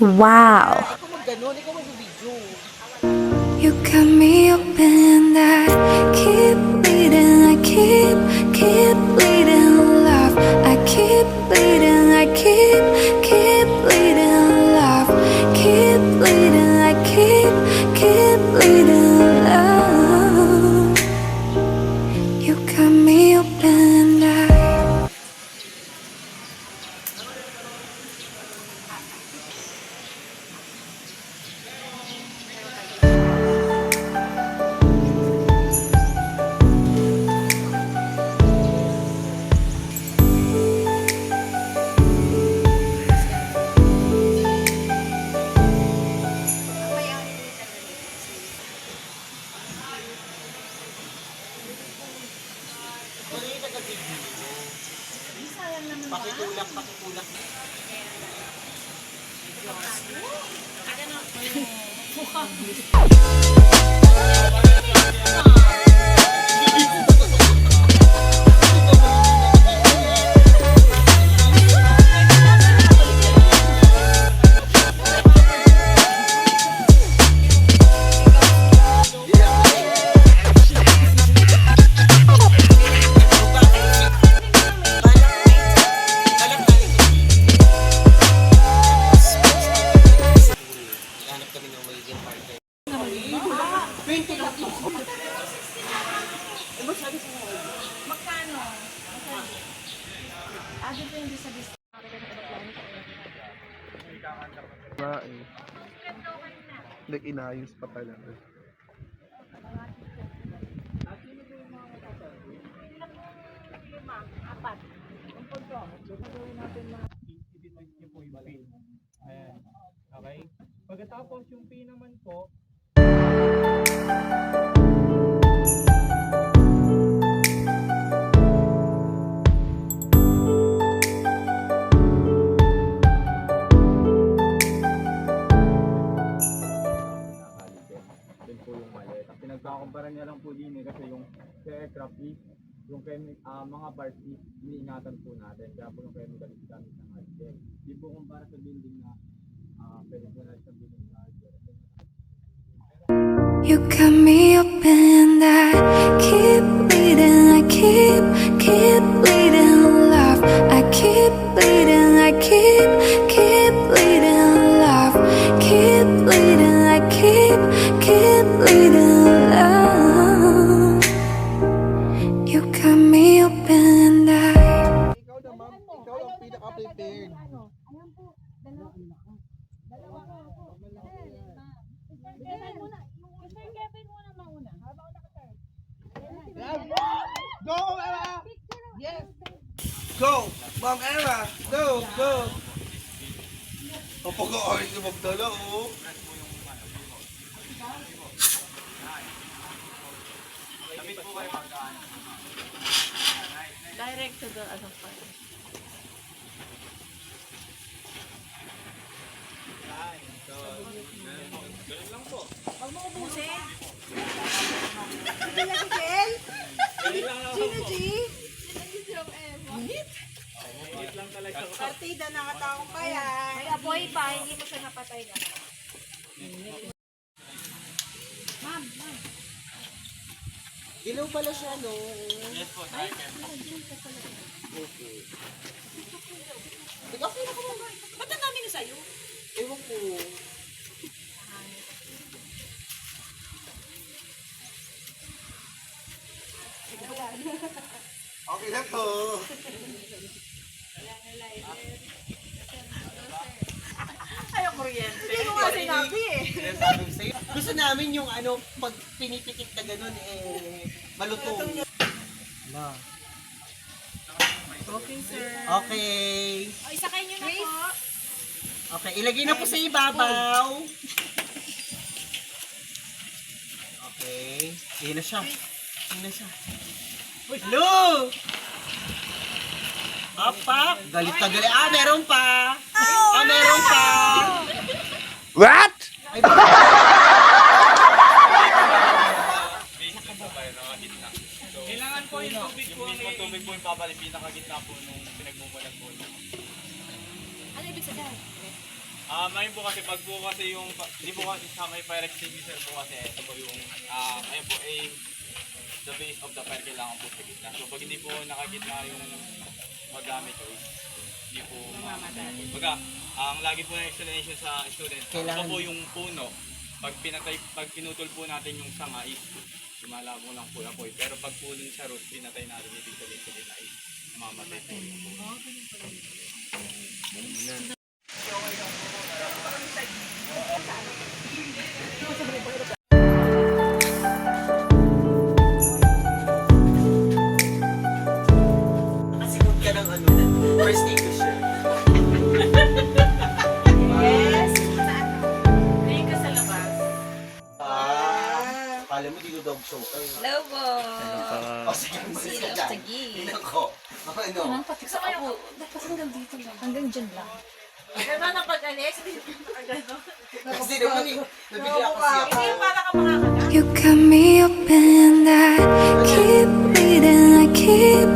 Wow! Ikaw mag-ganon, ikaw mag-video. You got me open, I keep bleeding, I keep bleeding, love. I keep bleeding, I keep bleeding, love. Keep bleeding, I keep bleeding, love. You got me open, I. Pakitulak, pakitulak. Hanap kami ng magiging partner. 20 lang to. Eh, masyado sa mga. Magkano? Agad po hindi sa discount. Nag-inayos pa talaga. Apat. Ayan. Okay? Pagkatapos yung P naman po, din po yung mali. Pinagkakumpara niya lang po din kasi yung sa aircraft is yung mga parts is iniingatan po natin. Kaya po yung chemical is gamit ng hardware. Di po kumpara sa building na pwede po natin sa building na hardware. You got me open, I keep bleeding, I keep bleeding, love. I keep bleeding, I keep bleeding, love. Keep bleeding, I keep bleeding, love. You got me open, I. Ikaw naman, ikaw ang pinaka-prepared. Ayan po. Dalawa po. Kevin muna. Mr. Kevin muna mauna. Habang naka-turn. Go, Emma! Yes! Go! Ma'am Emma! Go! Go! Kapag-aarit na magdala, oh! Direct to the ano pa. Partida na kataong kaya. May aboy pa, hindi mo siya napatay na. Ma'am. Ilaw pala siya, no? Yes po, Okay. Ikaw pinaka-mama. Ba't ang dami na sa'yo? Ewan ko. Okay na to! Ayaw kuryente. Hindi mo nga sinabi eh. Sinasabi ko sa'yo. Gusto namin yung ano, pag pinipikit na ganun malutong. Okay, sir. Okay. O, isakay nyo na po. Okay, ilagay na po sa ibabaw. Okay. Iyan na siya. Iyan na siya. Hello! Apa? Galit na galit. Meron pa. Meron pa. What? kailangan po yung tubig po. Yung mismo tubig po yung babalik, pinakagitna po nung pinagmumulan po. Ano ibig sabihin? Ayun po kasi pag po kasi yung, hindi po kasi sa may fire extinguisher po kasi ito po yung, ayun po, the base of the fire kailangan po sa gitna. So pag hindi po nakagitna yung magamit ko, hindi po mamamatay. Baga, ang lagi po na explanation sa student, Kailangan- ito po yung puno, pag pinutol po natin yung sanga is lumalabo lang po yung apoy. Pero pag po dun sa root, pinatay natin, ibig sabihin sa gitna is mamamatay po yung puno. Nakasimot ka ng ano, first extinguisher. Yes. Ngayon ka sa labas. Akala mo dito dog show kayo. Hello po. O sige, umalis ka dyan. Tingnan ko. Ano? Gusto ko yung, dapat hanggang dito lang. Hanggang dyan lang. Diba na pag-alis? Gano'n. Kasi naman nabigla kasi ako. Hindi yung para ka makakagat. You cut me open and I keep bleeding, I keep